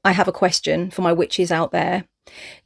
I have a question for my witches out there.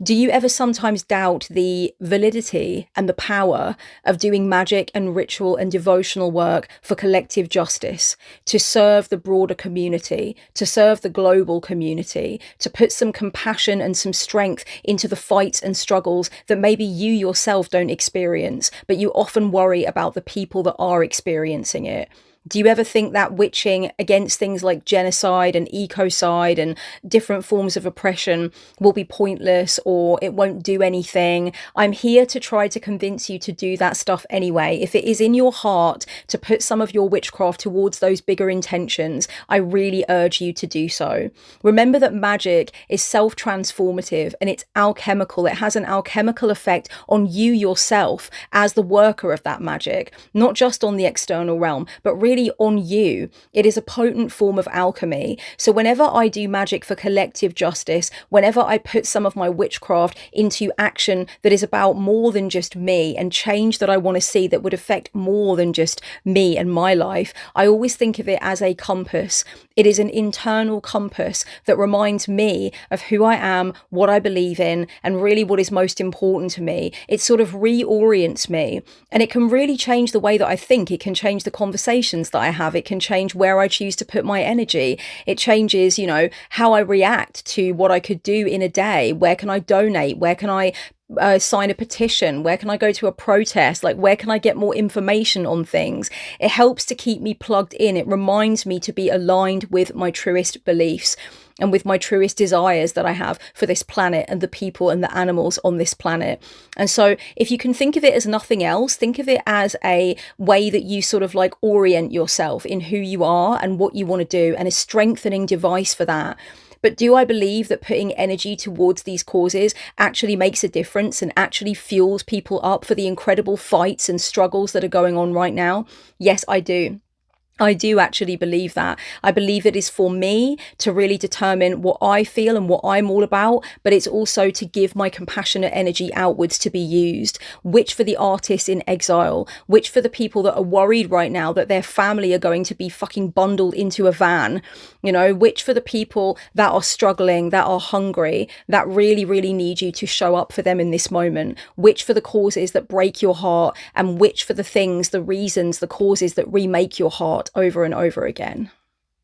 Do you ever sometimes doubt the validity and the power of doing magic and ritual and devotional work for collective justice, to serve the broader community, to serve the global community, to put some compassion and some strength into the fights and struggles that maybe you yourself don't experience, but you often worry about the people that are experiencing it? Do you ever think that witching against things like genocide and ecocide and different forms of oppression will be pointless or it won't do anything? I'm here to try to convince you to do that stuff anyway. If it is in your heart to put some of your witchcraft towards those bigger intentions, I really urge you to do so. Remember that magic is self-transformative and it's alchemical. It has an alchemical effect on you yourself as the worker of that magic, not just on the external realm, but really on you. It is a potent form of alchemy. So whenever I do magic for collective justice, whenever I put some of my witchcraft into action that is about more than just me and change that I want to see that would affect more than just me and my life, I always think of it as a compass. It is an internal compass that reminds me of who I am, what I believe in, and really what is most important to me. It sort of reorients me, and it can really change the way that I think. It can change the conversations that I have. It can change where I choose to put my energy. It changes, how I react to what I could do in a day. Where can I donate? Where can I sign a petition? Where can I go to a protest? Like, where can I get more information on things? It helps to keep me plugged in. It reminds me to be aligned with my truest beliefs and with my truest desires that I have for this planet and the people and the animals on this planet. And so if you can think of it as nothing else, think of it as a way that you sort of like orient yourself in who you are and what you want to do, and a strengthening device for that. But do I believe that putting energy towards these causes actually makes a difference and actually fuels people up for the incredible fights and struggles that are going on right now? Yes, I do. I do actually believe that. I believe it is for me to really determine what I feel and what I'm all about, but it's also to give my compassionate energy outwards to be used. Which for the artists in exile, which for the people that are worried right now that their family are going to be fucking bundled into a van, which for the people that are struggling, that are hungry, that really, really need you to show up for them in this moment, which for the causes that break your heart, and which for the things, the reasons, the causes that remake your heart over and over again.